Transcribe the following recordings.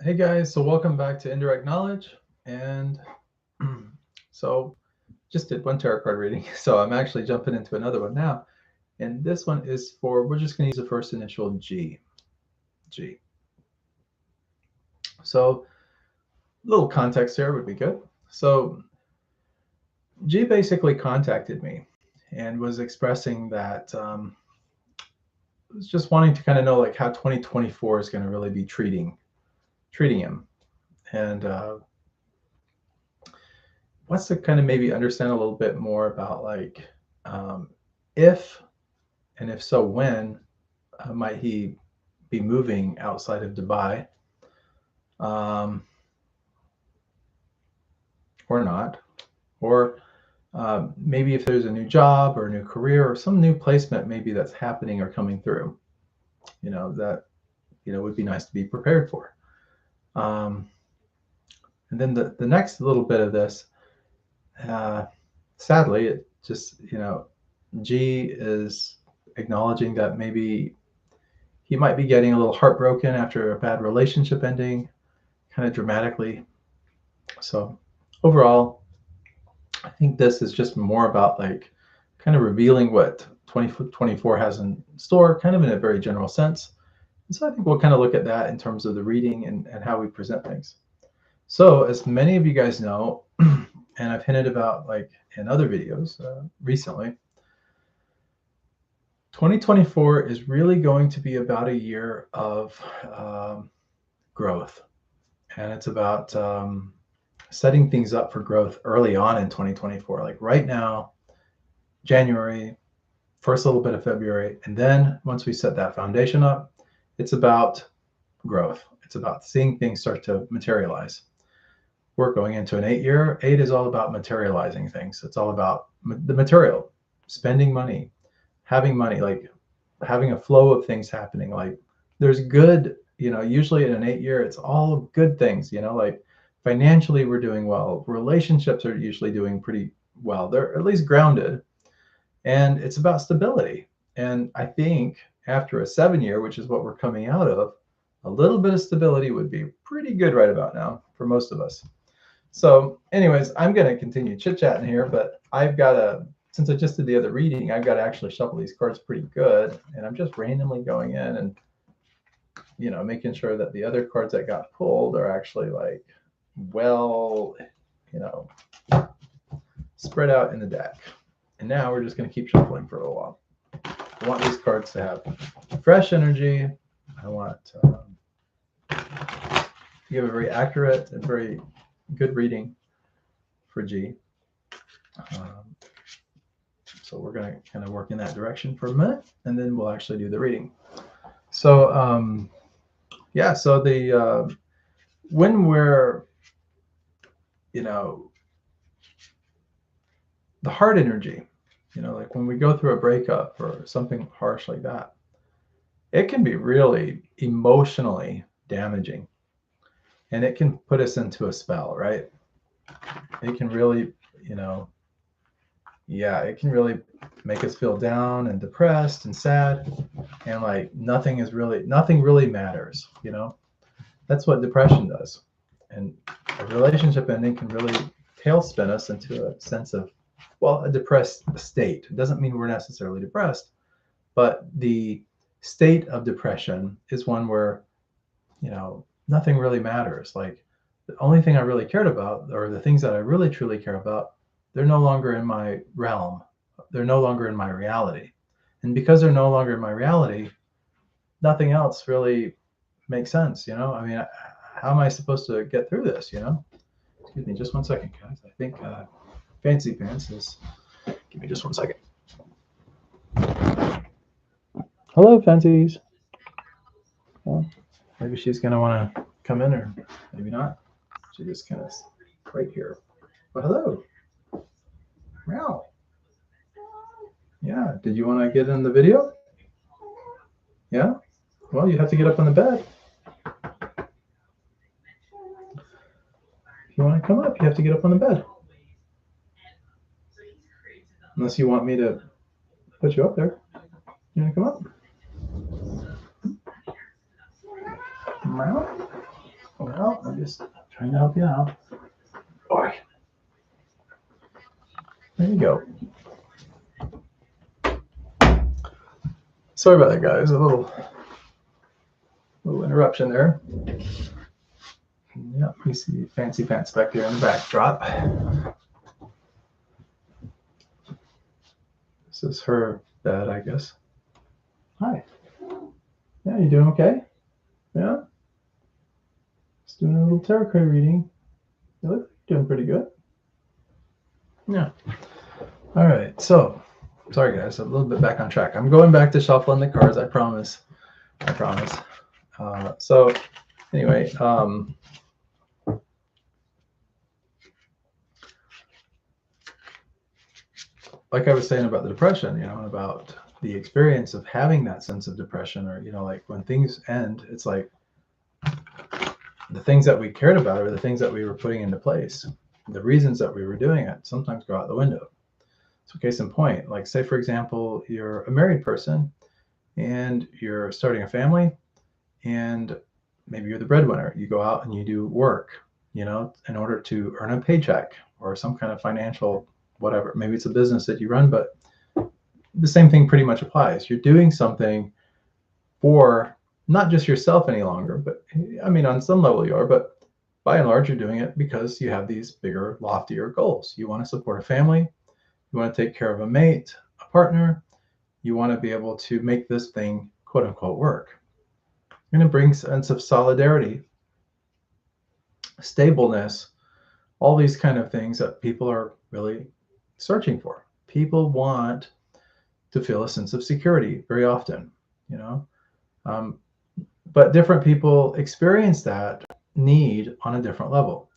Hey guys, so welcome back to Indirect Knowledge. And so just did one tarot card reading. So I'm actually jumping into another one now. And this one is for, we're just going to use the first initial G. G. So a little context here would be good. So G basically contacted me and was expressing that was just wanting to kind of know like how 2024 is going to really be treating him. And wants to kind of maybe understand a little bit more about like um, if and if so when might he be moving outside of Dubai, um, or not, or maybe if there's a new job or a new career or some new placement maybe that's happening or coming through, that would be nice to be prepared for. um, and then the next little bit of this, uh, sadly it just G is acknowledging that maybe he might be getting a little heartbroken after a bad relationship ending, kind of dramatically. So overall, I think this is just more about like kind of revealing what 2024 has in store, kind of in a very general sense. And so I think we'll kind of look at that in terms of the reading and how we present things. So as many of you guys know, and I've hinted about like in other videos recently, 2024 is really going to be about a year of growth. And it's about setting things up for growth early on in 2024. Like right now, January, first little bit of February, and then once we set that foundation up, it's about growth. It's about seeing things start to materialize. We're going into an 8 year. 8 is all about materializing things. It's all about the material, spending money, like having a flow of things happening. Like there's good, usually in an 8 year, it's all good things, like financially we're doing well. Relationships are usually doing pretty well. They're at least grounded. And it's about stability. And I think after a 7 year, which is what we're coming out of, a little bit of stability would be pretty good right about now for most of us. So, anyways, I'm going to continue chit chatting here, but since I just did the other reading, I've got to actually shuffle these cards pretty good. And I'm just randomly going in and, making sure that the other cards that got pulled are actually like well, you know, spread out in the deck. And now we're just going to keep shuffling for a little while. I want these cards to have fresh energy. I want to give a very accurate and very good reading for G. Um, so we're going to kind of work in that direction for a minute, and then we'll actually do the reading. So so the when we're, you know, the heart energy, like when we go through a breakup or something harsh like that, it can be really emotionally damaging, and it can put us into a spell, right? It can really, it can really make us feel down and depressed and sad, and like nothing really matters. That's what depression does. And a relationship ending can really tailspin us into a sense of, well, a depressed state. It doesn't mean we're necessarily depressed, but the state of depression is one where, nothing really matters. Like the only thing I really cared about, or the things that I really truly care about, they're no longer in my realm. They're no longer in my reality. And because they're no longer in my reality, nothing else really makes sense. I mean, how am I supposed to get through this? Excuse me, just 1 second, guys. I think Fancy Pants is. Give me just 1 second. Hello, Fancies. Well, maybe she's gonna want to come in, or maybe not. She just kind of right here. But hello. Meow. Yeah. Did you want to get in the video? Yeah. Well, you have to get up on the bed. If you want to come up, you have to get up on the bed. Unless you want me to put you up there. You want to come up? Meow. Well, I'm just trying to help you out. Boy. There you go. Sorry about that, guys. A little interruption there. Yep, we see Fancy Pants back there in the backdrop. This is her bed, I guess. Hi. Yeah, you doing okay? Yeah? Just doing a little tarot card reading. You look doing pretty good. Yeah. All right, so sorry guys, a little bit back on track. I'm going back to shuffling the cards, I promise. I promise. So anyway, like I was saying about the depression, about the experience of having that sense of depression, or like when things end, it's like the things that we cared about or the things that we were putting into place, the reasons that we were doing it sometimes go out the window. So case in point, like say for example, you're a married person and you're starting a family, and maybe you're the breadwinner. You go out and you do work, in order to earn a paycheck or some kind of financial whatever. Maybe it's a business that you run, but the same thing pretty much applies. You're doing something for not just yourself any longer, but I mean, on some level you are, but by and large, you're doing it because you have these bigger, loftier goals. You want to support a family. You want to take care of a mate, a partner. You want to be able to make this thing, quote unquote, work. You're going to bring a sense of solidarity, stableness, all these kind of things that people are really searching for. People want to feel a sense of security very often, but different people experience that need on a different level.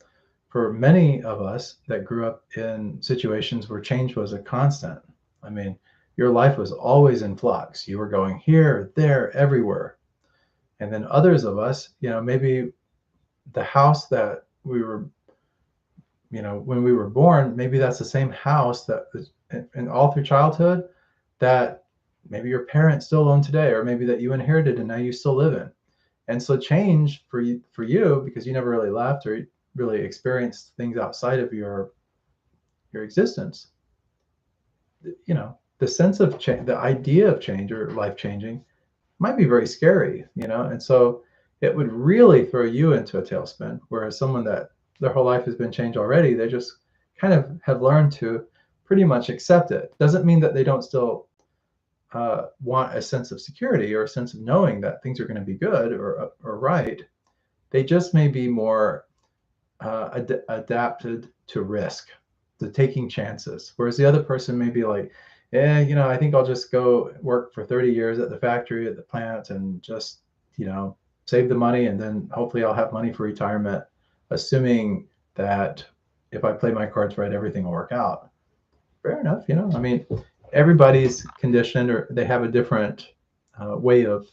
For many of us that grew up in situations where change was a constant, I mean, your life was always in flux. You were going here, there, everywhere. And then others of us, maybe the house that we were, when we were born, maybe that's the same house that was in all through childhood that maybe your parents still own today, or maybe that you inherited and now you still live in. And so change for you, because you never really left or really experienced things outside of your existence. The sense of change, the idea of change or life changing might be very scary, and so it would really throw you into a tailspin. Whereas someone that their whole life has been changed already, they just kind of have learned to pretty much accept it. Doesn't mean that they don't still want a sense of security or a sense of knowing that things are going to be good or right. They just may be more adapted to risk, to taking chances. Whereas the other person may be like, I think I'll just go work for 30 years at the factory, at the plant, and just, save the money, and then hopefully I'll have money for retirement, assuming that if I play my cards right, everything will work out. Fair enough, I mean, everybody's conditioned, or they have a different way of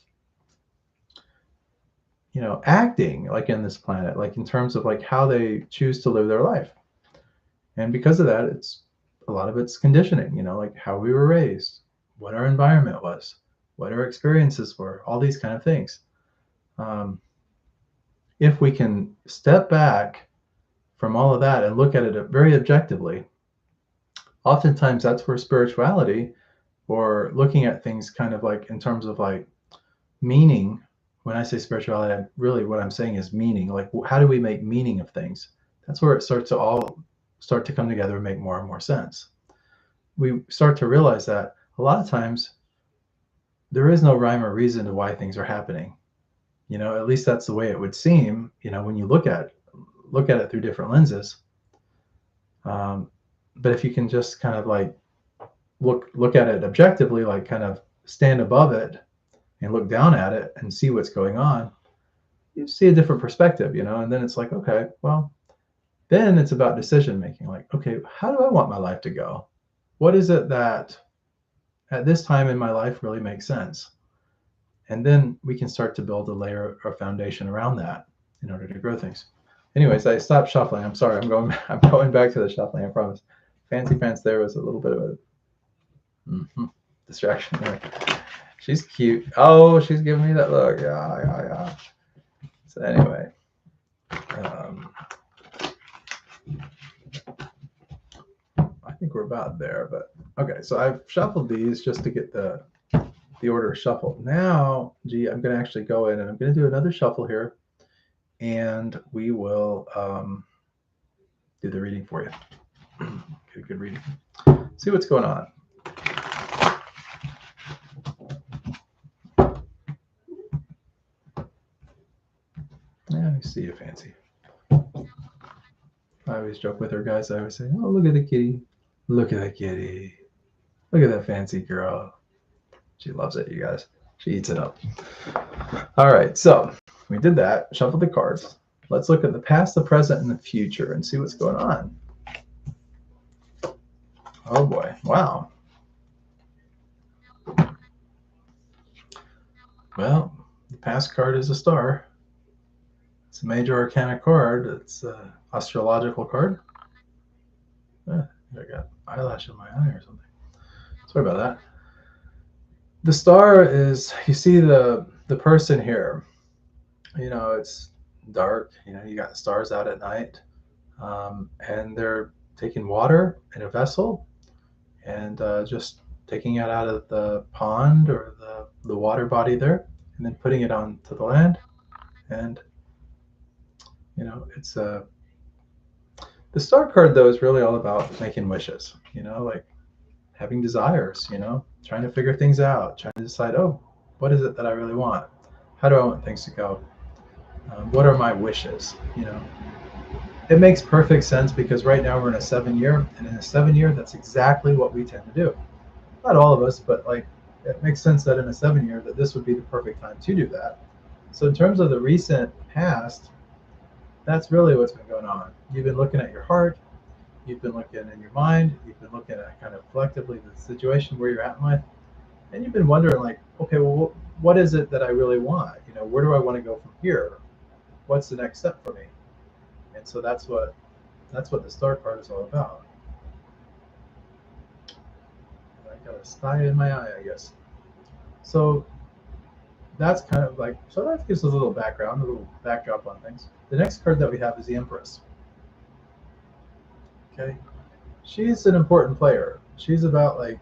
acting, like in this planet, like in terms of like how they choose to live their life. And because of that, a lot of it's conditioning, like how we were raised, what our environment was, what our experiences were, all these kind of things. If we can step back from all of that and look at it very objectively, oftentimes that's where spirituality, or looking at things kind of like in terms of like meaning. When I say spirituality, really what I'm saying is meaning. Like, how do we make meaning of things? That's where it starts to all start to come together and make more and more sense. We start to realize that a lot of times there is no rhyme or reason to why things are happening. At least that's the way it would seem, when you look at it through different lenses. But if you can just kind of like look at it objectively, like kind of stand above it and look down at it and see what's going on, you see a different perspective, and then it's like, okay, well, then it's about decision making. Like, okay, how do I want my life to go? What is it that at this time in my life really makes sense? And then we can start to build a layer or foundation around that in order to grow things. Anyways, I stopped shuffling. I'm sorry. I'm going back to the shuffling, I promise. Fancy Pants there was a little bit of a distraction there. She's cute. Oh, she's giving me that look. Yeah. So anyway, think we're about there, but okay. So I've shuffled these just to get the order shuffled. Now, gee, I'm going to actually go in and I'm going to do another shuffle here, and we will do the reading for you. Get a good reading. See what's going on. Yeah, I see you, Fancy. I always joke with her, guys. I always say, "Oh, look at the kitty. Look at that kitty. Look at that fancy girl." She loves it, you guys. She eats it up. All right, so we did that. Shuffled the cards. Let's look at the past, the present, and the future and see what's going on. Oh boy, wow. Well, the past card is a star. It's a major arcana card. It's an astrological card. I got eyelash in my eye or something. Sorry about that. The star is, you see the person here. You know, it's dark. You know, you got the stars out at night, and they're taking water in a vessel and just taking it out of the pond or the water body there, and then putting it onto the land. And you know, it's the star card though is really all about making wishes. You know, like having desires. You know, trying to figure things out, trying to decide, oh, what is it that I really want? How do I want things to go? What are my wishes? You know, it makes perfect sense because right now we're in a 7-year, and in a 7-year, that's exactly what we tend to do. Not all of us, but like it makes sense that in a 7-year that this would be the perfect time to do that. So in terms of the recent past, that's really what's been going on. You've been looking at your heart, you've been looking in your mind, you've been looking at kind of collectively the situation where you're at in life, and you've been wondering like, okay, well, what is it that I really want? You know, where do I want to go from here? What's the next step for me? And so that's what the star card is all about. I got a sty in my eye, I guess. So that's kind of like, so that gives us a little background, a little backdrop on things. The next card that we have is the Empress. Okay, she's an important player. She's about like,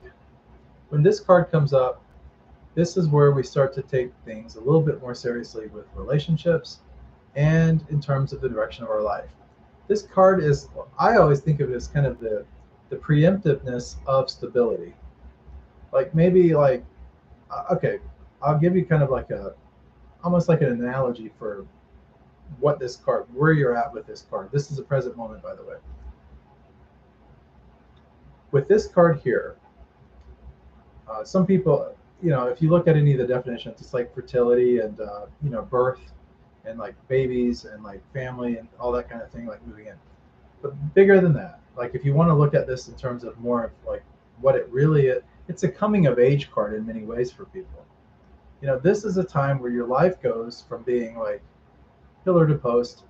when this card comes up, this is where we start to take things a little bit more seriously with relationships and in terms of the direction of our life. This card is, I always think of it as kind of the preemptiveness of stability. Like maybe like, okay, I'll give you kind of like almost like an analogy for what this card, where you're at with this card. This is a present moment, by the way. With this card here, some people, you know, if you look at any of the definitions, it's like fertility and, you know, birth and like babies and like family and all that kind of thing, like moving in. But bigger than that, like if you want to look at this in terms of more of like what it really is, it's a coming of age card in many ways for people. You know, this is a time where your life goes from being like pillar to post,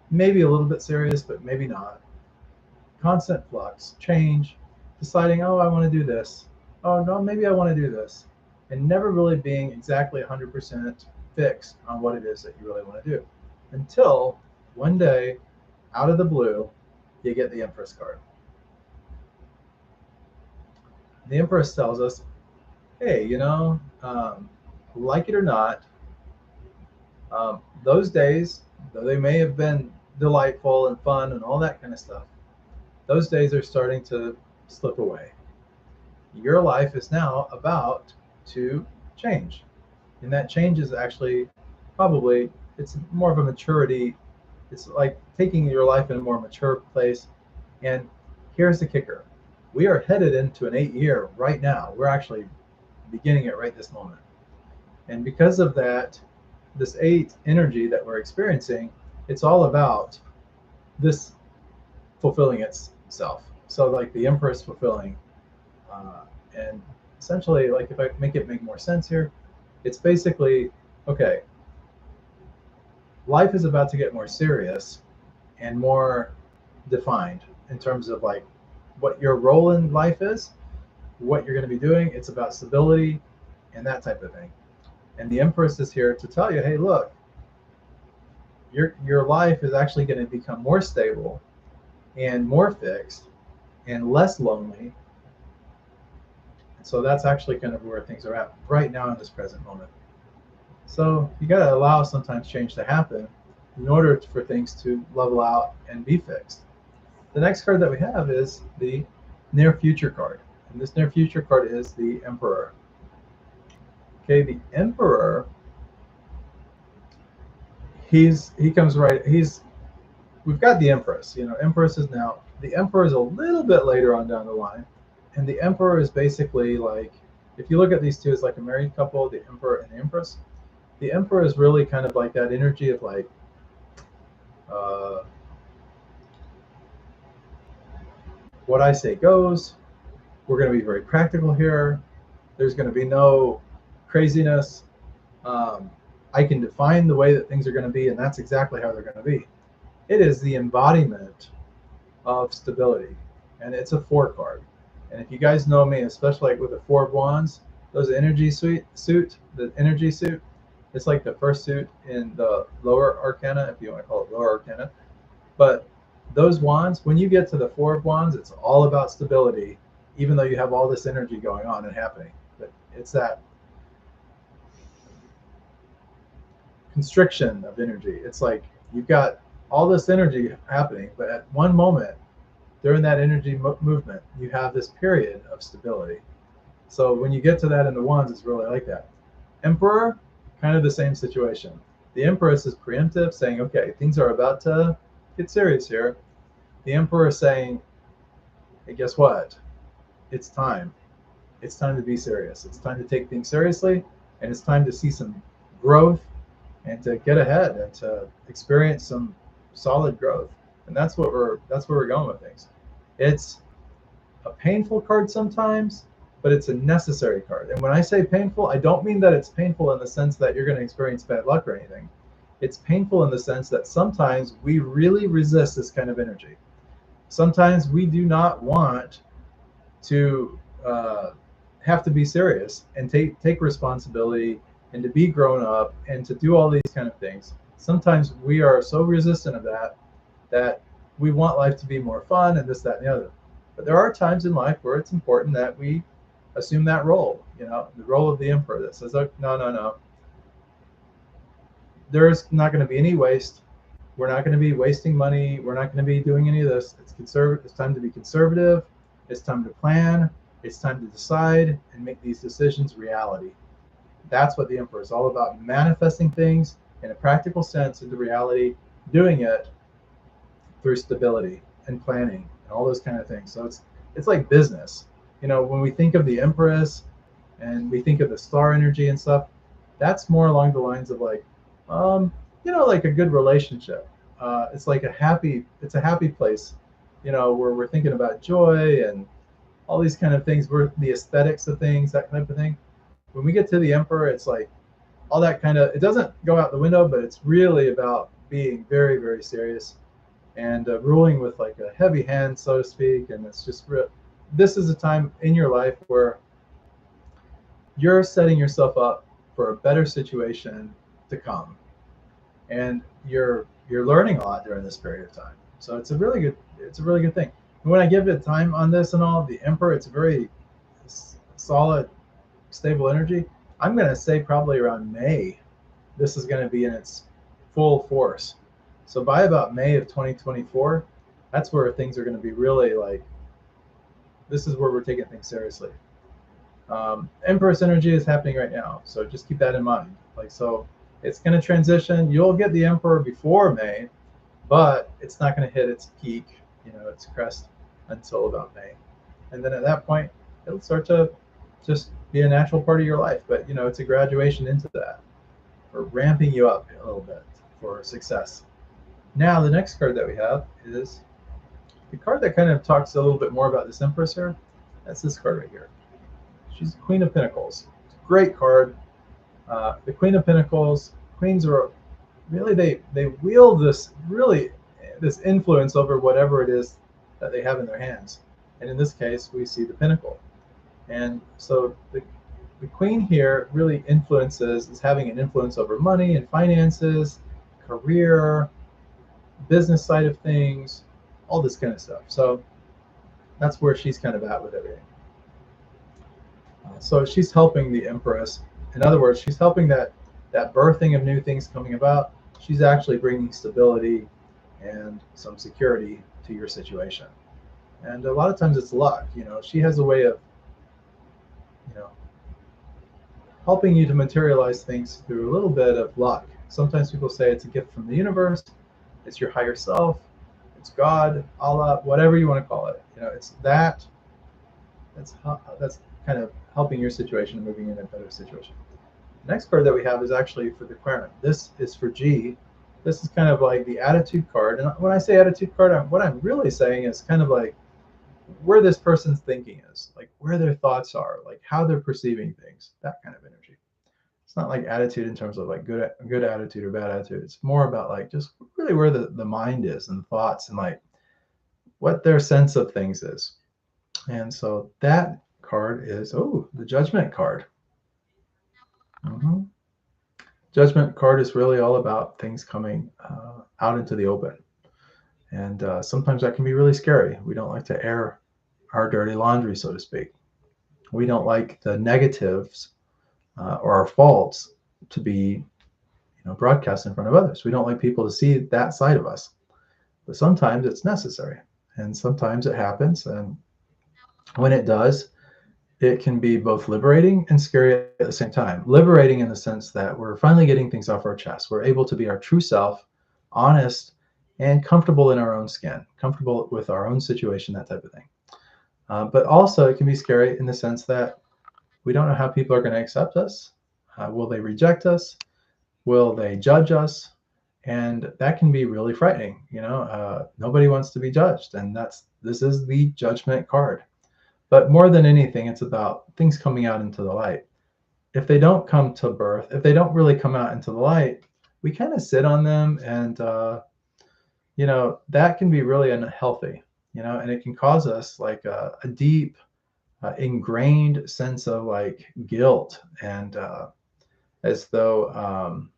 maybe a little bit serious, but maybe not. Constant flux, change, deciding, oh, I want to do this. Oh, no, maybe I want to do this. And never really being exactly 100% fixed on what it is that you really want to do. Until one day, out of the blue, you get the Empress card. The Empress tells us, hey, you know, like it or not, those days, though they may have been delightful and fun and all that kind of stuff, those days are starting to slip away. Your life is now about to change. And that change is actually probably, it's more of a maturity. It's like taking your life in a more mature place. And here's the kicker. We are headed into an 8-year right now. We're actually beginning it right this moment. And because of that, this 8 energy that we're experiencing, it's all about this fulfilling itself. So like the Empress fulfilling, and essentially, like if I make more sense here, it's basically, okay, life is about to get more serious and more defined in terms of like what your role in life is, what you're going to be doing. It's about stability and that type of thing. And the Empress is here to tell you, hey, look, your life is actually going to become more stable and more fixed and less lonely. So that's actually kind of where things are at right now in this present moment. So you got to allow sometimes change to happen in order for things to level out and be fixed. The next card that we have is the near future card. And this near future card is the Emperor. Okay, the Emperor, he comes right, we've got the Empress. Empress is now, the Emperor is a little bit later on down the line. And the Emperor is basically like, if you look at these two as like a married couple, the Emperor and the Empress, the Emperor is really kind of like that energy of like, uh, what I say goes. We're going to be very practical here. There's going to be no craziness. I can define the way that things are going to be, and that's exactly how they're going to be. It is the embodiment of stability, and it's a 4 card. And if you guys know me, especially like with the 4 of Wands, those energy suit, the energy suit, it's like the first suit in the lower arcana, if you want to call it lower arcana. But those wands, when you get to the 4 of Wands, it's all about stability, even though you have all this energy going on and happening. But it's that constriction of energy. It's like you've got all this energy happening, but at one moment during that energy movement, you have this period of stability. So when you get to that in the Wands, it's really like that. Emperor, kind of the same situation. The Empress is preemptive, saying, okay, things are about to get serious here. The Emperor is saying, hey, guess what? It's time. It's time to be serious. It's time to take things seriously, and it's time to see some growth and to get ahead and to experience some solid growth. And that's where we're going with things. It's a painful card sometimes, but it's a necessary card. And when I say painful, I don't mean that it's painful in the sense that you're going to experience bad luck or anything. It's painful in the sense that sometimes we really resist this kind of energy. Sometimes we do not want to have to be serious and take responsibility and to be grown up and to do all these kind of things. Sometimes we are so resistant of that we want life to be more fun and this, that, and the other. But there are times in life where it's important that we assume that role, the role of the Emperor that says, oh, no. There's not going to be any waste. We're not going to be wasting money. We're not going to be doing any of this. It's time to be conservative. It's time to plan. It's time to decide and make these decisions reality. That's what the Emperor is all about, manifesting things in a practical sense into reality, doing it through stability and planning and all those kind of things. So it's like business. When we think of the Empress and we think of the star energy and stuff, that's more along the lines of like, like a good relationship. It's like a happy place, where we're thinking about joy and all these kind of things, where the aesthetics of things, that type of thing. When we get to the Emperor, it's like all that kind of, it doesn't go out the window, but it's really about being very, very serious and ruling with like a heavy hand, so to speak. And it's just this is a time in your life where you're setting yourself up for a better situation to come, and you're learning a lot during this period of time. So it's a really good thing. And when I give it time on this and all, the Emperor, it's a very solid, stable energy. I'm going to say probably around May, this is going to be in its full force. So by about May of 2024, that's where things are going to be really like, this is where we're taking things seriously. Empress energy is happening right now, so just keep that in mind. So it's going to transition. You'll get the Emperor before May, but it's not going to hit its peak, its crest, until about May. And then at that point, it'll start to just be a natural part of your life. But it's a graduation into that. We're ramping you up a little bit for success. Now the next card that we have is the card that kind of talks a little bit more about this Empress here. That's this card right here. She's the Queen of Pentacles. It's a great card. The Queen of Pentacles, queens are really, they wield this influence over whatever it is that they have in their hands. And in this case, we see the Pentacle. And so the Queen here really is having an influence over money and finances, career, business side of things, all this kind of stuff. So That's where she's kind of at with everything. So she's helping the Empress. In other words, she's helping that birthing of new things coming about. She's actually bringing stability and some security to your situation. And a lot of times it's luck. She has a way of you know helping you to materialize things through a little bit of luck. Sometimes people say it's a gift from the universe, it's your higher self, it's God, Allah, whatever you want to call it. It's that's kind of helping your situation and moving in a better situation. The next card that we have is actually for the Querent. This is for G. This is kind of like the attitude card. And when I say attitude card, what I'm really saying is kind of like where this person's thinking is, like where their thoughts are, like how they're perceiving things, that kind of energy. It's not like attitude in terms of like good attitude or bad attitude. It's more about like just really where the mind is and thoughts and like what their sense of things is. And so that card is, the Judgment card. Judgment card is really all about things coming out into the open. And sometimes that can be really scary. We don't like to air our dirty laundry, so to speak. We don't like the negatives or our faults to be broadcast in front of others. We don't like people to see that side of us. But sometimes it's necessary. And sometimes it happens. And when it does, it can be both liberating and scary at the same time. Liberating in the sense that we're finally getting things off our chest. We're able to be our true self, honest, and comfortable in our own skin, comfortable with our own situation, that type of thing. But also it can be scary in the sense that we don't know how people are going to accept us. Will they reject us? Will they judge us? And that can be really frightening. Nobody wants to be judged. And this is the Judgment card. But more than anything, it's about things coming out into the light. If they don't come to birth, if they don't really come out into the light, we kind of sit on them, and that can be really unhealthy. And it can cause us like a deep, ingrained sense of like guilt, and as though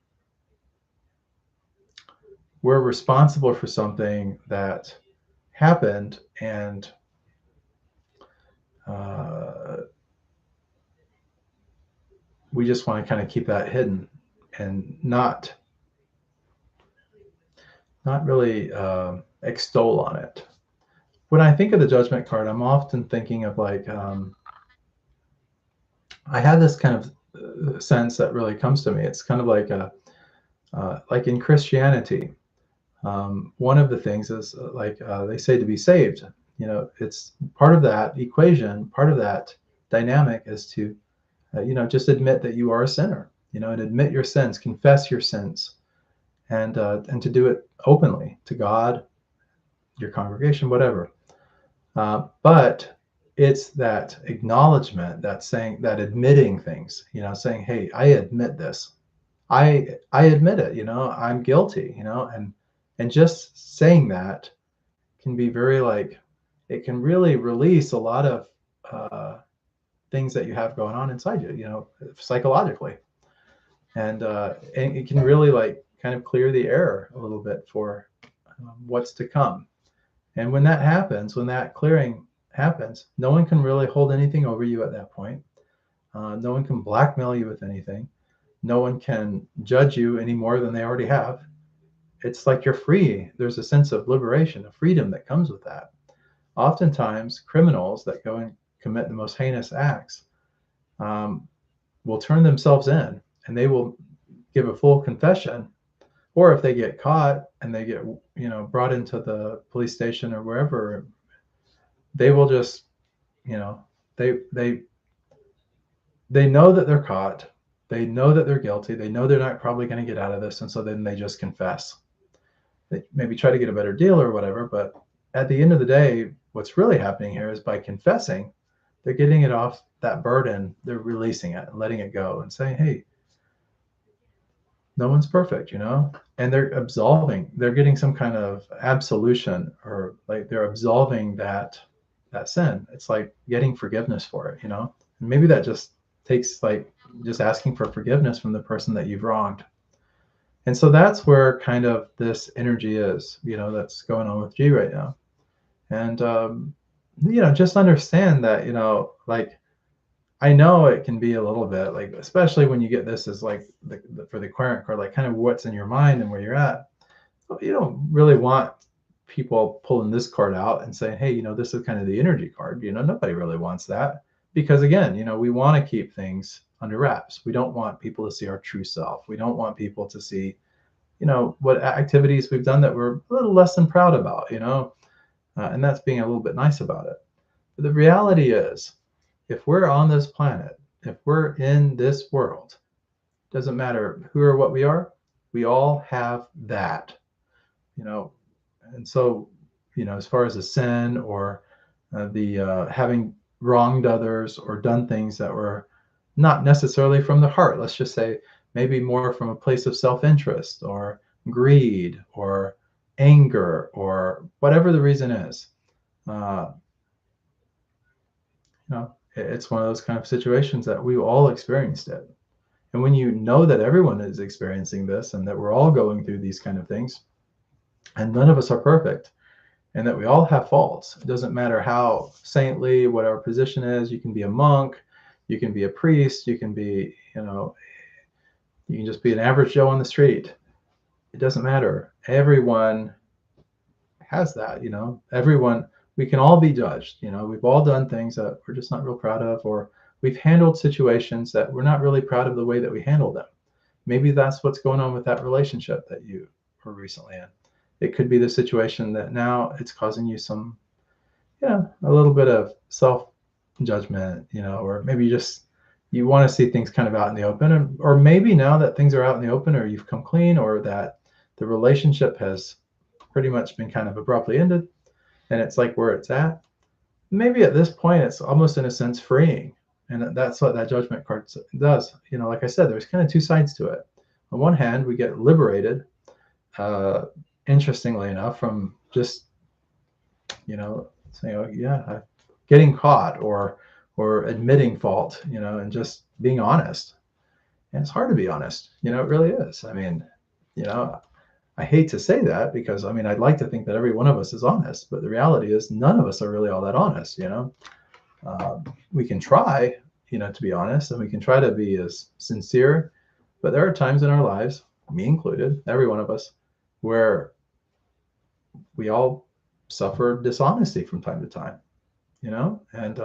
we're responsible for something that happened, and we just want to kind of keep that hidden and not really extol on it. When I think of the Judgment card, I'm often thinking of like I have this kind of sense that really comes to me. It's kind of like like in Christianity, one of the things is like they say to be saved. It's part of that equation, part of that dynamic is to just admit that you are a sinner, and admit your sins, confess your sins, and to do it openly to God, your congregation, whatever. But it's that acknowledgement, that saying, that admitting things, saying, hey, I admit this. I admit it, I'm guilty, and just saying that can be very like, it can really release a lot of things that you have going on inside you, psychologically. And it can really like kind of clear the air a little bit for what's to come. And when that happens, when that clearing happens, no one can really hold anything over you at that point. No one can blackmail you with anything. No one can judge you any more than they already have. It's like you're free. There's a sense of liberation, of freedom that comes with that. Oftentimes, criminals that go and commit the most heinous acts will turn themselves in, and they will give a full confession. Or if they get caught and they get brought into the police station or wherever, they will just they know that they're caught, they know that they're guilty, they know they're not probably going to get out of this, and so then they just confess. They maybe try to get a better deal or whatever, but at the end of the day, what's really happening here is by confessing, they're getting it off that burden, they're releasing it and letting it go and saying, hey, no one's perfect, and they're absolving, they're getting some kind of absolution, or like they're absolving that sin. It's like getting forgiveness for it, and maybe that just takes like just asking for forgiveness from the person that you've wronged. And so that's where kind of this energy is, that's going on with G right now. And just understand that, like, I know it can be a little bit like, especially when you get this as like for the current card, like kind of what's in your mind and where you're at. You don't really want people pulling this card out and saying, hey, this is kind of the energy card. Nobody really wants that, because again, we want to keep things under wraps. We don't want people to see our true self. We don't want people to see, what activities we've done that we're a little less than proud about, and that's being a little bit nice about it. But the reality is, if we're on this planet, if we're in this world, doesn't matter who or what we all have that, you know. And so, as far as a sin or the having wronged others or done things that were not necessarily from the heart, let's just say maybe more from a place of self-interest or greed or anger or whatever the reason is, uh, it's one of those kind of situations that we all experienced it. And when you know that everyone is experiencing this and that we're all going through these kind of things, and none of us are perfect, and that we all have faults. It doesn't matter how saintly, what our position is. You can be a monk, you can be a priest, you can be, you can just be an average Joe on the street. It doesn't matter. Everyone has that, everyone, we can all be judged. We've all done things that we're just not real proud of, or we've handled situations that we're not really proud of the way that we handled them. Maybe that's what's going on with that relationship that you were recently in. It could be the situation that now it's causing you some, a little bit of self judgment, or maybe you want to see things kind of out in the open, or maybe now that things are out in the open, or you've come clean, or that the relationship has pretty much been kind of abruptly ended, and it's like where it's at. Maybe at this point, it's almost in a sense freeing, and that's what that judgment card does. Like I said, there's kind of two sides to it. On one hand, we get liberated, interestingly enough, from just saying, oh yeah, getting caught or admitting fault, and just being honest. And it's hard to be honest, it really is. I mean, I hate to say that, because I'd like to think that every one of us is honest, but the reality is none of us are really all that honest. We can try, to be honest, and we can try to be as sincere, but there are times in our lives, me included, every one of us, where we all suffer dishonesty from time to time, and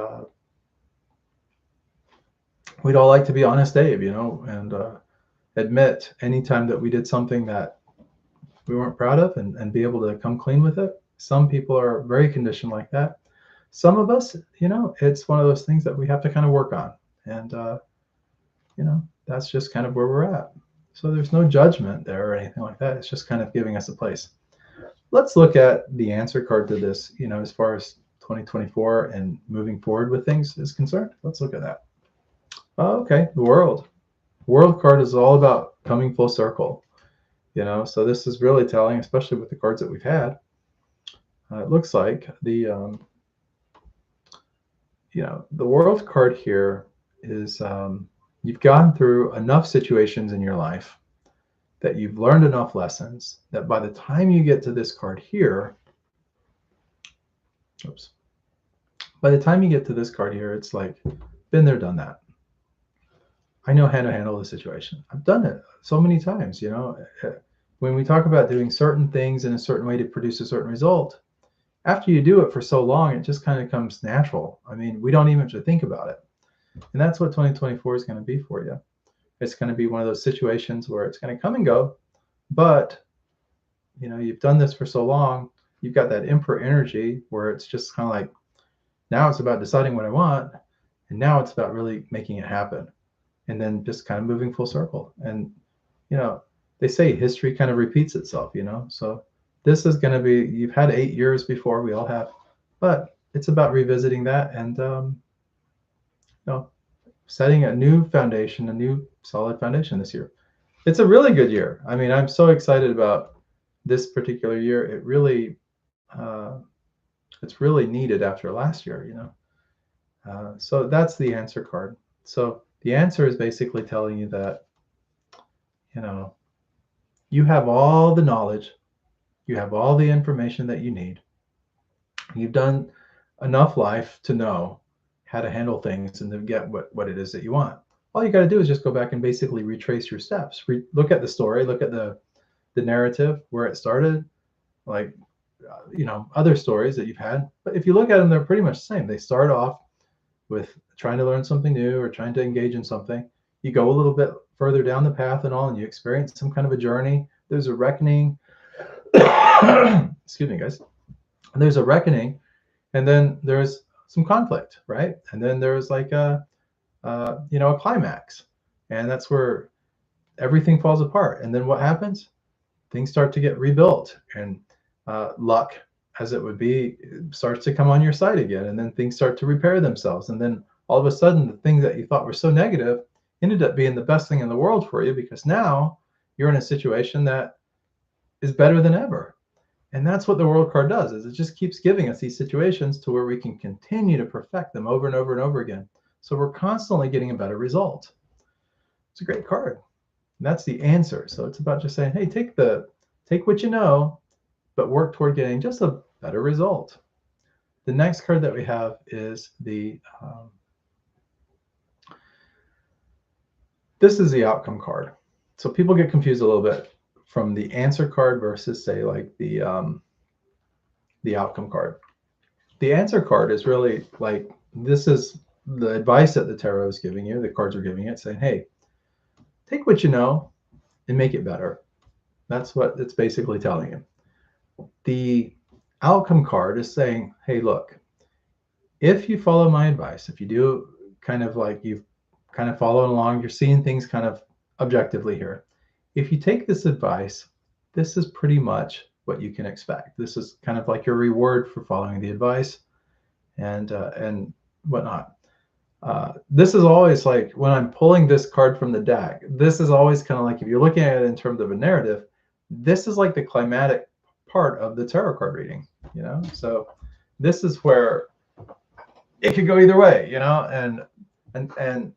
we'd all like to be honest, Dave, and admit anytime that we did something that we weren't proud of, and be able to come clean with it. Some people are very conditioned like that. Some of us, it's one of those things that we have to kind of work on. And, that's just kind of where we're at. So there's no judgment there or anything like that. It's just kind of giving us a place. Let's look at the answer card to this, as far as 2024 and moving forward with things is concerned. Let's look at that. Okay, the world. World card is all about coming full circle. So this is really telling, especially with the cards that we've had. It looks like the world card here is, you've gone through enough situations in your life that you've learned enough lessons that by the time you get to this card here, by the time you get to this card here, it's like, been there, done that. I know how to handle the situation. I've done it so many times, When we talk about doing certain things in a certain way to produce a certain result, after you do it for so long, it just kind of comes natural. We don't even have to think about it. And that's what 2024 is going to be for you. It's going to be one of those situations where it's going to come and go, but you've done this for so long, you've got that emperor energy where it's just kind of like, now it's about deciding what I want, and now it's about really making it happen, and then just kind of moving full circle. And they say history kind of repeats itself, so this is going to be, you've had 8 years before, we all have, but it's about revisiting that and setting a new foundation, a new solid foundation this year. It's a really good year. I'm so excited about this particular year. It really, it's really needed after last year, so that's the answer card. So the answer is basically telling you that, you have all the knowledge, you have all the information that you need. You've done enough life to know how to handle things and to get what it is that you want. All you got to do is just go back and basically retrace your steps. Look at the story, look at the narrative, where it started, like other stories that you've had. But if you look at them, they're pretty much the same. They start off with trying to learn something new or trying to engage in something. You go a little bit further down the path and all, and you experience some kind of a journey. There's a reckoning. Excuse me, guys. There's a reckoning, and then there's some conflict, right? And then there's like a climax, and that's where everything falls apart. And then what happens? Things start to get rebuilt, and luck, as it would be, starts to come on your side again, and then things start to repair themselves, and then all of a sudden the things that you thought were so negative ended up being the best thing in the world for you, because now you're in a situation that is better than ever. And that's what the world card does, is it just keeps giving us these situations to where we can continue to perfect them over and over and over again. So we're constantly getting a better result. It's a great card. And that's the answer. So it's about just saying, hey, take what you know, but work toward getting just a better result. The next card that we have is this is the outcome card. So people get confused a little bit from the answer card versus, say, like the outcome card. The answer card is really like, this is the advice that the tarot is giving you, the cards are giving it, saying, hey, take what you know and make it better. That's what it's basically telling you. The outcome card is saying, hey, look, if you follow my advice, if you do kind of like you've kind of following along, you're seeing things kind of objectively here. If you take this advice, this is pretty much what you can expect. This is kind of like your reward for following the advice and whatnot. This is always like, when I'm pulling this card from the deck, this is always kind of like, if you're looking at it in terms of a narrative, this is like the climatic part of the tarot card reading, So this is where it could go either way, and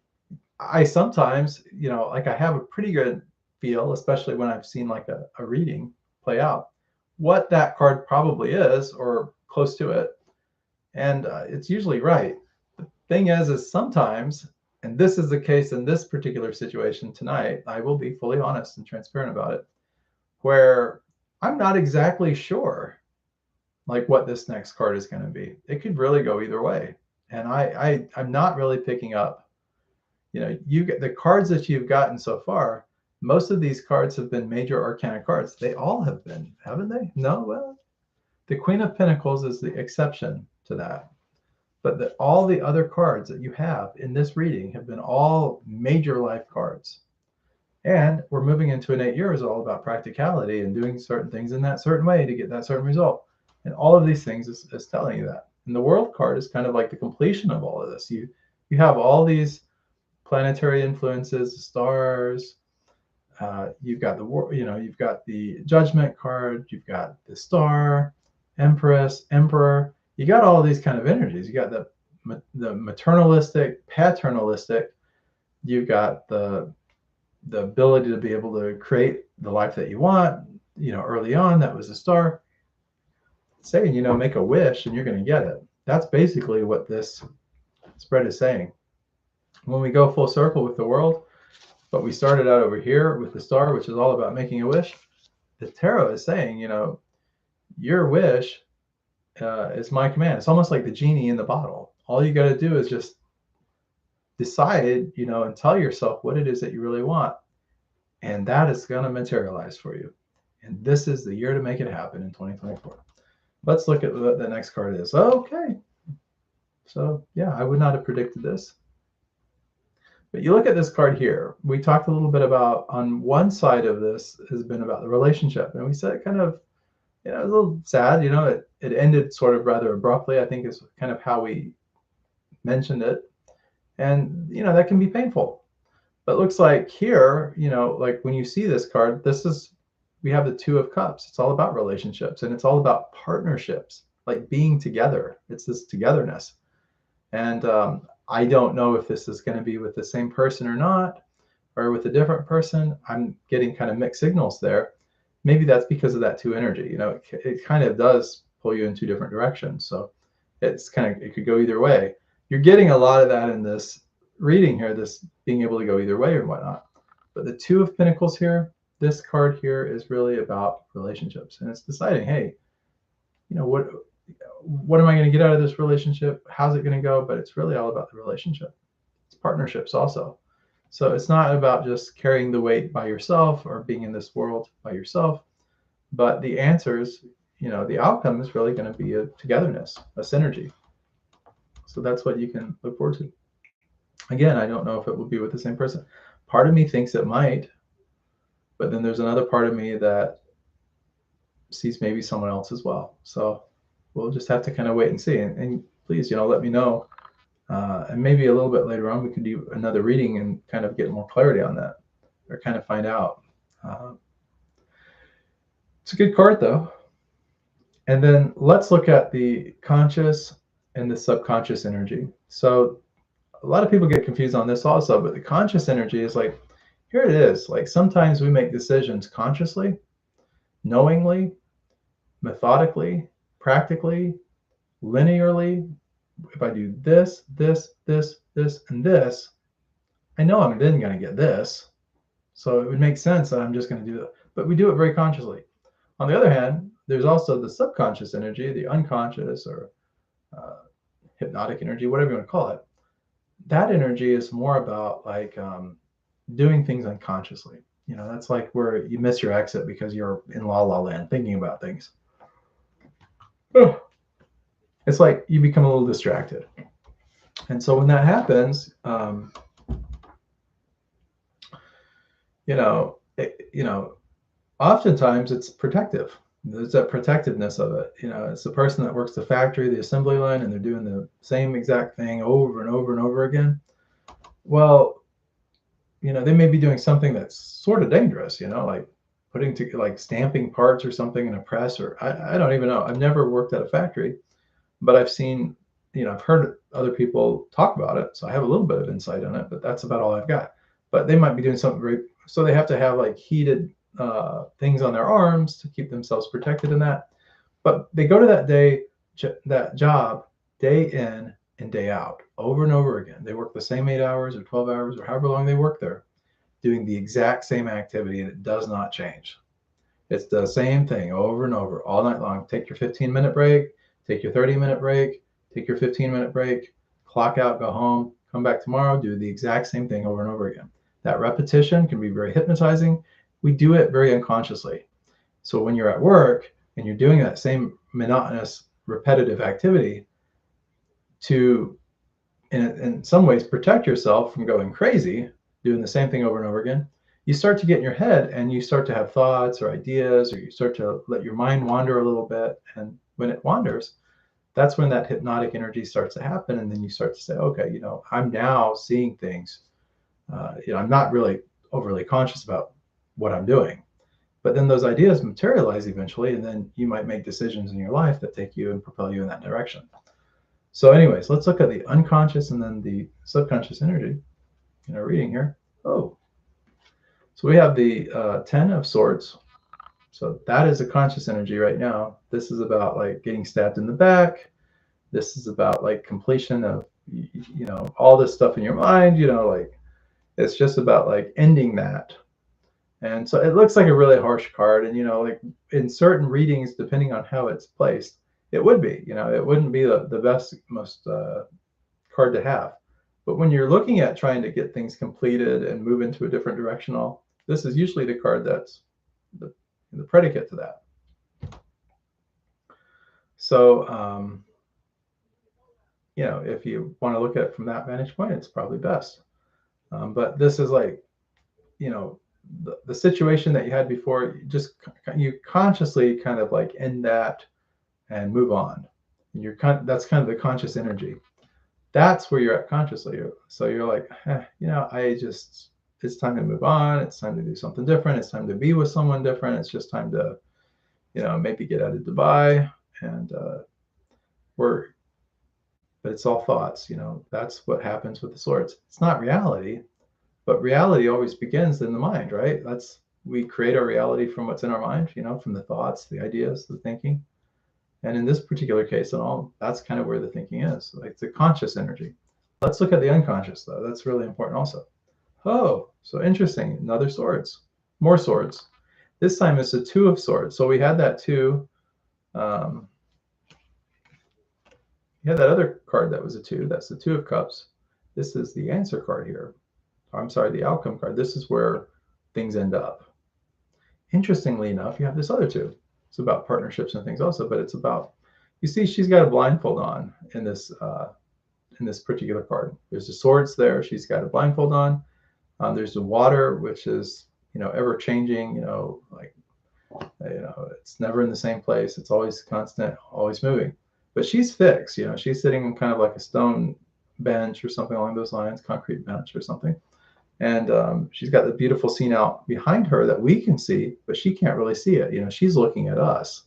I sometimes, like I have a pretty good feel, especially when I've seen like a reading play out, what that card probably is or close to it. And it's usually right. The thing is sometimes, and this is the case in this particular situation tonight, I will be fully honest and transparent about it, where I'm not exactly sure like what this next card is going to be. It could really go either way. And I'm not really picking up, you get the cards that you've gotten so far. Most of these cards have been major arcana cards. They all have been, haven't they? No, well, the Queen of Pentacles is the exception to that. But all the other cards that you have in this reading have been all major life cards. And we're moving into an 8 years all about practicality and doing certain things in that certain way to get that certain result. And all of these things is telling you that. And the World card is kind of like the completion of all of this. You have all these planetary influences, the stars. You've got you've got the Judgment card. You've got the Star, Empress, Emperor. You got all of these kind of energies. You got the maternalistic, paternalistic. You've got the ability to be able to create the life that you want. Early on, that was the Star. Saying, make a wish and you're going to get it. That's basically what this spread is saying. When we go full circle with the World, but we started out over here with the Star, which is all about making a wish. The tarot is saying, your wish is my command. It's almost like the genie in the bottle. All you got to do is just decide, and tell yourself what it is that you really want. And that is going to materialize for you. And this is the year to make it happen in 2024. Let's look at what the next card is. Okay. So yeah, I would not have predicted this. But you look at this card here. We talked a little bit about, on one side of this has been about the relationship. And we said kind of, it was a little sad, it ended sort of rather abruptly, I think is kind of how we mentioned it. And, that can be painful. But it looks like here, like when you see this card, we have the Two of Cups. It's all about relationships and it's all about partnerships, like being together. It's this togetherness. And I don't know if this is going to be with the same person or not, or with a different person. I'm getting kind of mixed signals there. Maybe that's because of that two energy. It kind of does pull you in two different directions. So, it could go either way. You're getting a lot of that in this reading here, this being able to go either way or whatnot. But the Two of Pentacles here, this card here is really about relationships, and it's deciding, hey, what am I going to get out of this relationship? How's it going to go? But it's really all about the relationship. It's partnerships also. So it's not about just carrying the weight by yourself or being in this world by yourself, but the answers, the outcome is really going to be a togetherness, a synergy. So that's what you can look forward to. Again, I don't know if it will be with the same person. Part of me thinks it might, but then there's another part of me that sees maybe someone else as well. So we'll just have to kind of wait and see. And please, let me know. And maybe a little bit later on, we can do another reading and kind of get more clarity on that, or kind of find out. It's a good card, though. And then let's look at the conscious and the subconscious energy. So a lot of people get confused on this also, but the conscious energy is like, here it is. Like sometimes we make decisions consciously, knowingly, methodically, practically, linearly. If I do this, this, this, this, and this, I know I'm then going to get this. So it would make sense that I'm just going to do that. But we do it very consciously. On the other hand, there's also the subconscious energy, the unconscious or hypnotic energy, whatever you want to call it. That energy is more about like doing things unconsciously. That's like where you miss your exit because you're in la la land thinking about things. It's like you become a little distracted. And so when that happens, oftentimes it's protective. There's that protectiveness of it. It's the person that works the factory, the assembly line, and they're doing the same exact thing over and over and over again. Well, they may be doing something that's sort of dangerous, like like stamping parts or something in a press, or I don't even know. I've never worked at a factory, but I've seen, I've heard other people talk about it. So I have a little bit of insight on it, but that's about all I've got. But they might be doing something so they have to have like heated things on their arms to keep themselves protected in that. But they go to that job day in and day out, over and over again. They work the same 8 hours or 12 hours or however long they work there, doing the exact same activity, and it does not change. It's the same thing over and over all night long. Take your 15-minute break, take your 30-minute break, take your 15-minute break, clock out, go home, come back tomorrow, do the exact same thing over and over again. That repetition can be very hypnotizing. We do it very unconsciously. So when you're at work and you're doing that same monotonous, repetitive activity to, in some ways, protect yourself from going crazy, doing the same thing over and over again, you start to get in your head and you start to have thoughts or ideas, or you start to let your mind wander a little bit. And when it wanders, that's when that hypnotic energy starts to happen. And then you start to say, okay, I'm now seeing things. I'm not really overly conscious about what I'm doing. But then those ideas materialize eventually, and then you might make decisions in your life that take you and propel you in that direction. So anyways, let's look at the unconscious and then the subconscious energy in our reading here. So we have the 10 of Swords. So that is a conscious energy right now. This is about like getting stabbed in the back. This is about like completion of, all this stuff in your mind, like it's just about like ending that. And so it looks like a really harsh card. And, like in certain readings, depending on how it's placed, it would be, it wouldn't be the best, most card to have. But when you're looking at trying to get things completed and move into a different direction, this is usually the card that's the predicate to that. So, if you want to look at it from that vantage point, it's probably best. But this is like, the situation that you had before, you consciously kind of like end that and move on. And that's kind of the conscious energy. That's where you're at consciously. So you're like, it's time to move on. It's time to do something different. It's time to be with someone different. It's just time to, maybe get out of Dubai and but it's all thoughts. That's what happens with the Swords. It's not reality. But reality always begins in the mind, right? We create our reality from what's in our mind, from the thoughts, the ideas, the thinking. And in this particular case, and all, that's kind of where the thinking is, like the conscious energy. Let's look at the unconscious, though. That's really important also. Oh, so interesting. Another swords, more swords. This time it's a 2 of swords. So we had that 2. You had that other card that was a 2. That's the 2 of cups. This is the answer card here. I'm sorry, the outcome card. This is where things end up. Interestingly enough, you have this other 2. It's about partnerships and things also, but it's about, you see, she's got a blindfold on in this particular card. There's the swords there. She's got a blindfold on. There's the water, which is, ever changing. Like, it's never in the same place. It's always constant, always moving. But she's fixed. She's sitting on kind of like a stone bench or something along those lines, concrete bench or something. And she's got the beautiful scene out behind her that we can see, but she can't really see it. She's looking at us,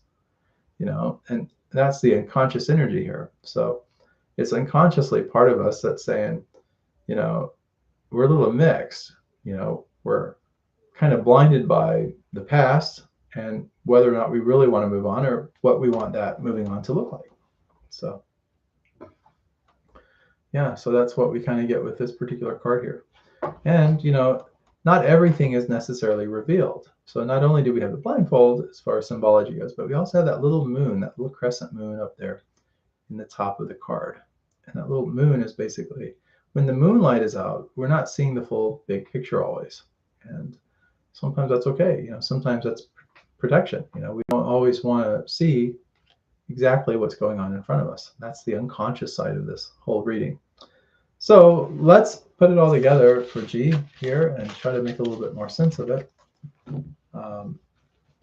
and that's the unconscious energy here. So it's unconsciously part of us that's saying, we're a little mixed. We're kind of blinded by the past and whether or not we really want to move on or what we want that moving on to look like. So, yeah, so that's what we kind of get with this particular card here. And, not everything is necessarily revealed. So not only do we have the blindfold as far as symbology goes, but we also have that little moon, that little crescent moon up there in the top of the card. And that little moon is basically, when the moonlight is out, we're not seeing the full big picture always. And sometimes that's okay. Sometimes that's protection. We don't always want to see exactly what's going on in front of us. That's the unconscious side of this whole reading. So let's put it all together for G here and try to make a little bit more sense of it.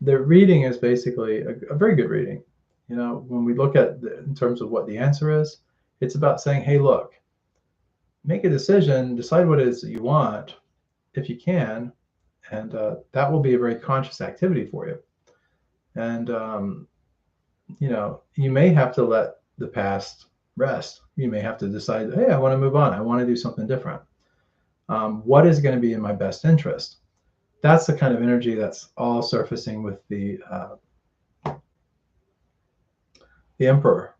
The reading is basically a very good reading. When we look at in terms of what the answer is, it's about saying, hey, look, make a decision, decide what it is that you want, if you can, and that will be a very conscious activity for you. And, you may have to let the past rest. You may have to decide, hey, I want to move on. I want to do something different. What is going to be in my best interest? That's the kind of energy that's all surfacing with the Emperor.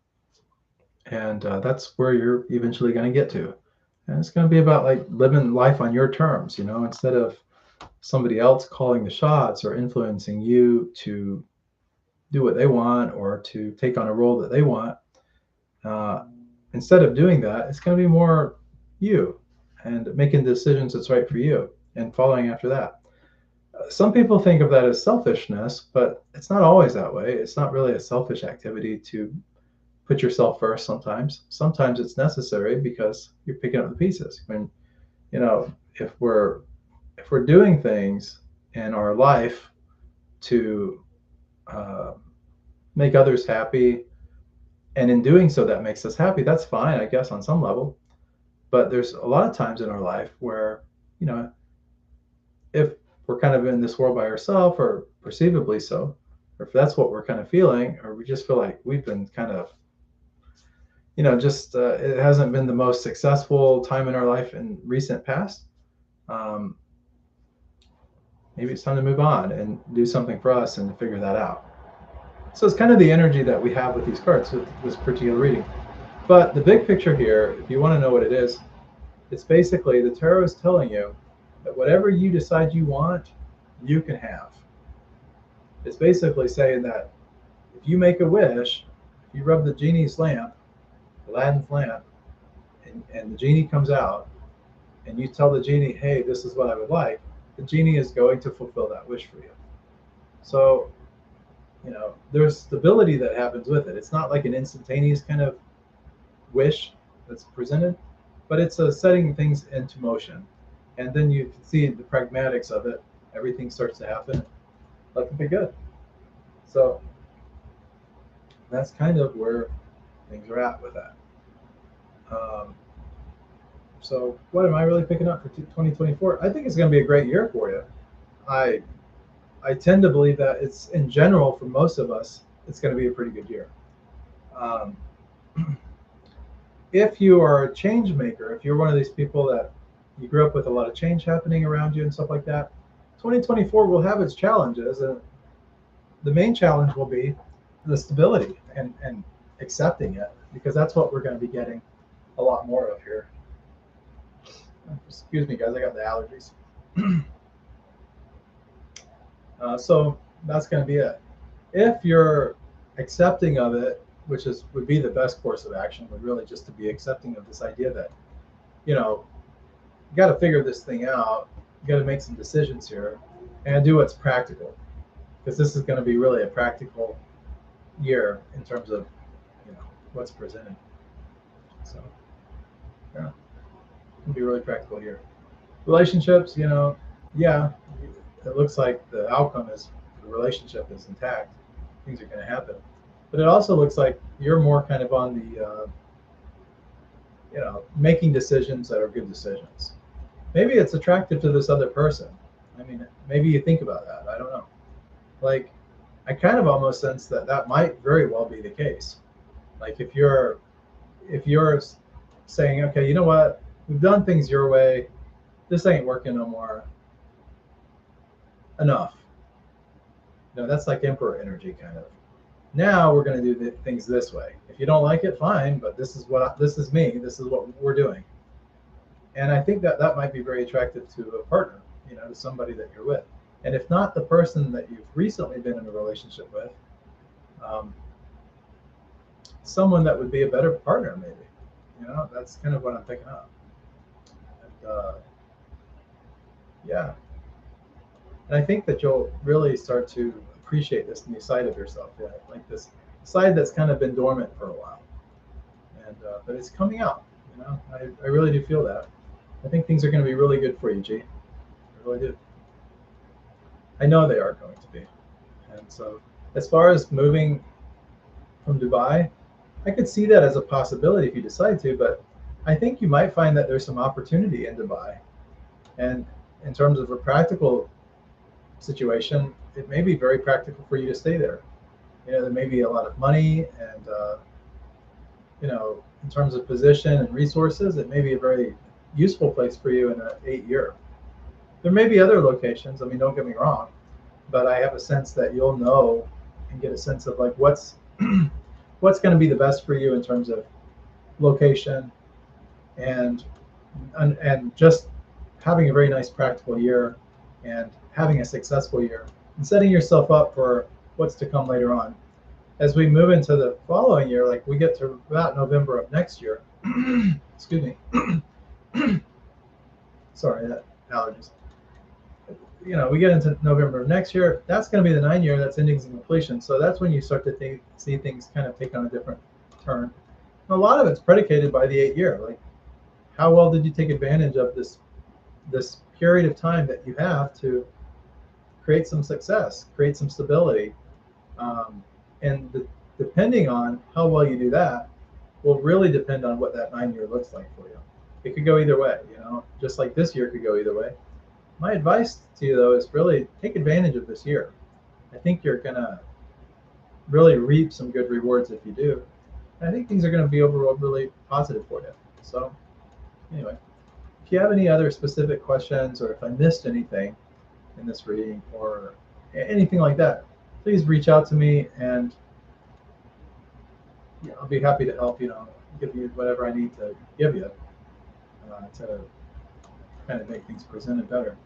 And that's where you're eventually going to get to. And it's going to be about like living life on your terms, instead of somebody else calling the shots or influencing you to do what they want or to take on a role that they want. Instead of doing that, it's going to be more you and making decisions that's right for you and following after that. Some people think of that as selfishness, but it's not always that way. It's not really a selfish activity to put yourself first sometimes. Sometimes it's necessary because you're picking up the pieces. When, if we're doing things in our life to make others happy, and in doing so that makes us happy, that's fine, I guess, on some level. But there's a lot of times in our life where, if we're kind of in this world by ourselves, or perceivably so, or if that's what we're kind of feeling, or we just feel like we've been kind of, just it hasn't been the most successful time in our life in recent past, maybe it's time to move on and do something for us and figure that out. So it's kind of the energy that we have with these cards, with this particular reading. But the big picture here, if you want to know what it is, it's basically the tarot is telling you that whatever you decide you want, you can have. It's basically saying that if you make a wish, if you rub the genie's lamp, Aladdin's lamp, and the genie comes out, and you tell the genie, hey, this is what I would like, the genie is going to fulfill that wish for you. So, there's stability that happens with it. It's not like an instantaneous kind of wish that's presented, but it's setting things into motion. And then you can see the pragmatics of it. Everything starts to happen. That can be good. So that's kind of where things are at with that. So what am I really picking up for 2024? I think it's going to be a great year for you. I tend to believe that it's, in general, for most of us, it's going to be a pretty good year. If you are a change maker, if you're one of these people that you grew up with a lot of change happening around you and stuff like that, 2024 will have its challenges. And the main challenge will be the stability and accepting it, because that's what we're going to be getting a lot more of here. Excuse me, guys, I got the allergies. So that's going to be it. If you're accepting of it, which would be the best course of action, would really just to be accepting of this idea that, you got to figure this thing out. You got to make some decisions here and do what's practical, because this is going to be really a practical year in terms of, what's presented. So, yeah, it'll be a really practical year. Relationships, yeah, it looks like the outcome is the relationship is intact. Things are going to happen, but it also looks like you're more kind of on the, making decisions that are good decisions. Maybe it's attractive to this other person. I mean, maybe you think about that. I don't know. Like, I kind of almost sense that that might very well be the case. Like, if you're saying, okay, you know what, we've done things your way, this ain't working no more. Enough. That's like emperor energy, kind of. Now we're going to do things this way. If you don't like it, fine, but this is me. This is what we're doing. And I think that that might be very attractive to a partner, to somebody that you're with. And if not the person that you've recently been in a relationship with, someone that would be a better partner, maybe. That's kind of what I'm picking up. And, yeah. And I think that you'll really start to appreciate this new side of yourself, like this side that's kind of been dormant for a while. And but it's coming out. I really do feel that. I think things are going to be really good for you, G. I really do. I know they are going to be. And so, as far as moving from Dubai, I could see that as a possibility if you decide to, but I think you might find that there's some opportunity in Dubai. And in terms of a practical situation, it may be very practical for you to stay there. There may be a lot of money, and in terms of position and resources, it may be a very useful place for you in an 8-year. There may be other locations. I mean, don't get me wrong, but I have a sense that you'll know and get a sense of like what's what's going to be the best for you in terms of location and just having a very nice practical year and having a successful year and setting yourself up for what's to come later on. As we move into the following year, like we get to about November of next year, excuse me, sorry, that allergies. We get into November of next year, that's going to be the 9-year that's ending in completion. So that's when you start to see things kind of take on a different turn. And a lot of it's predicated by the 8-year. Like, how well did you take advantage of this period of time that you have to create some success, create some stability? Depending on how well you do that will really depend on what that 9-year looks like for you. It could go either way, just like this year could go either way. My advice to you, though, is really take advantage of this year. I think you're going to really reap some good rewards if you do. And I think things are going to be overall really positive for you. So anyway, if you have any other specific questions, or if I missed anything in this reading or anything like that, please reach out to me, and I'll be happy to help, give you whatever I need to give you to kind of make things presented better.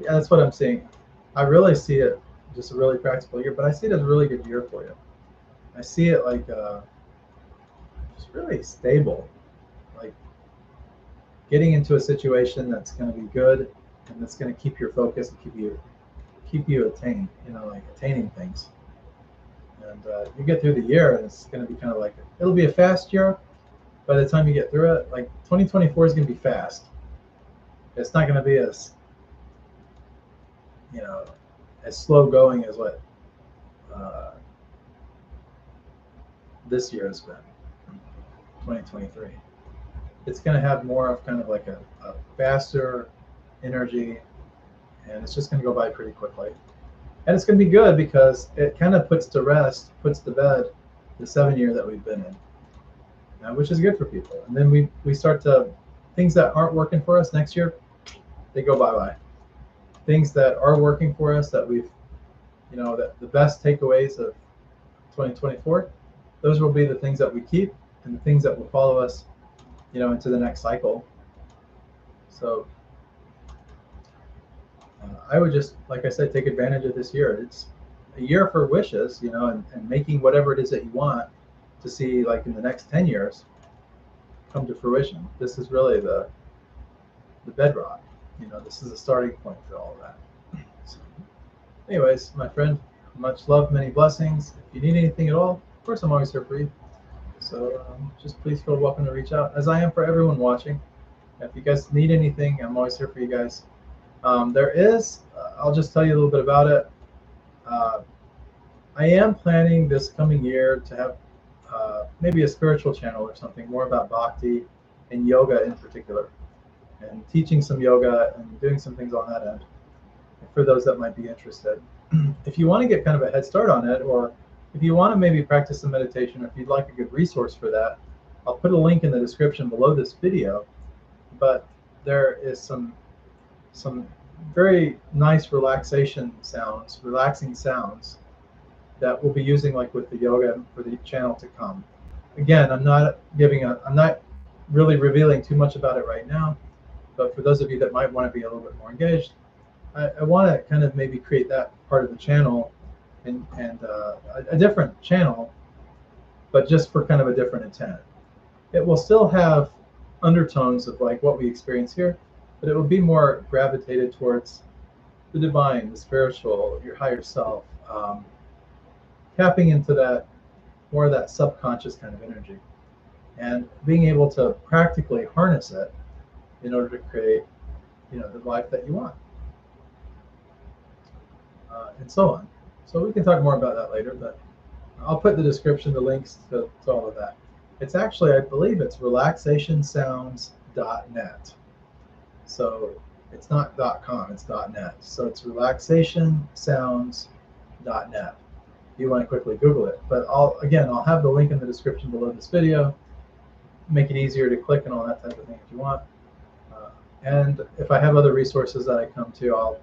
Yeah, that's what I'm seeing. I really see it just a really practical year, but I see it as a really good year for you. I see it like just really stable, like getting into a situation that's going to be good and that's going to keep your focus and keep you attained, like attaining things. And you get through the year, and it's going to be kind of like, it'll be a fast year. By the time you get through it, like 2024 is going to be fast. It's not going to be as slow going as what this year has been, 2023. It's going to have more of kind of like a faster energy, and it's just going to go by pretty quickly. And it's going to be good because it kind of puts to bed the 7-year that we've been in, which is good for people. And then we start to, things that aren't working for us next year, they go bye-bye. Things that are working for us that we've you know, that the best takeaways of 2024, those will be the things that we keep and the things that will follow us, you know, into the next cycle. So I would just, like I said, take advantage of this year. It's a year for wishes, you know, and making whatever it is that you want to see, like in the next 10 years, come to fruition. This is really the bedrock. You know, this is the starting point for all of that. So, anyways, my friend, much love, many blessings. If you need anything at all, of course, I'm always here for you. So just please feel welcome to reach out, as I am for everyone watching. If you guys need anything, I'm always here for you guys. There is, I'll just tell you a little bit about it. I am planning this coming year to have maybe a spiritual channel or something, more about bhakti and yoga in particular, and teaching some yoga and doing some things on that end for those that might be interested. If you want to get kind of a head start on it, or if you want to maybe practice some meditation, or if you'd like a good resource for that, I'll put a link in the description below this video. But there is some very nice relaxing sounds that we'll be using, like with the yoga, for the channel to come. Again, I'm not really revealing too much about it right now, but for those of you that might want to be a little bit more engaged, I want to kind of maybe create that part of the channel and a different channel, but just for kind of a different intent. It will still have undertones of like what we experience here, but it will be more gravitated towards the divine, the spiritual, your higher self, tapping into that, more of that subconscious kind of energy, and being able to practically harness it in order to create, you know, the life that you want, and so on. So we can talk more about that later, but I'll put in the description the links to all of that. It's actually, I believe it's relaxationsounds.net. So it's not .com, it's .net. So it's relaxationsounds.net. If you want to quickly Google it. But I'll have the link in the description below this video. Make it easier to click and all that type of thing if you want. And if I have other resources that I come to, I'll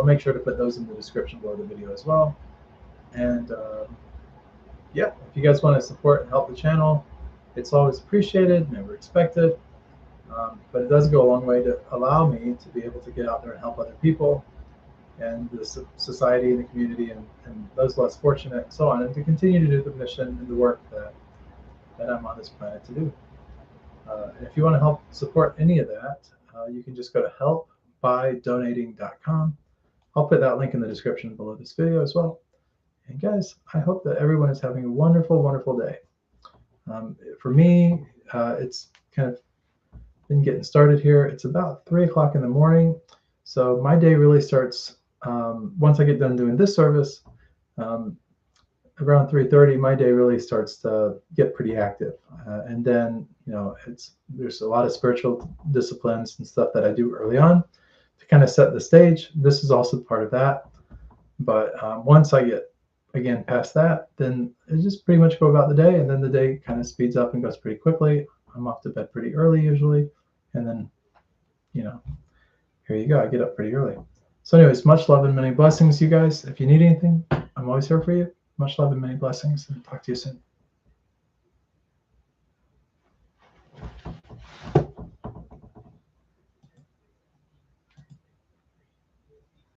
make sure to put those in the description below the video as well. And yeah, if you guys want to support and help the channel, it's always appreciated, never expected. But it does go a long way to allow me to be able to get out there and help other people and the society and the community and those less fortunate and so on, and to continue to do the mission and the work that I'm on this planet to do. And if you want to help support any of that, you can just go to helpbydonating.com. I'll put that link in the description below this video as well. And guys, I hope that everyone is having a wonderful, wonderful day. For me, it's kind of been getting started here. It's about 3 o'clock in the morning. So my day really starts once I get done doing this service. Around 3:30, my day really starts to get pretty active. And then, you know, there's a lot of spiritual disciplines and stuff that I do early on to kind of set the stage. This is also part of that. But once I get, again, past that, then I just pretty much go about the day, and then the day kind of speeds up and goes pretty quickly. I'm off to bed pretty early usually, and then, you know, here you go. I get up pretty early. So anyways, much love and many blessings, you guys. If you need anything, I'm always here for you. Much love and many blessings, and talk to you soon.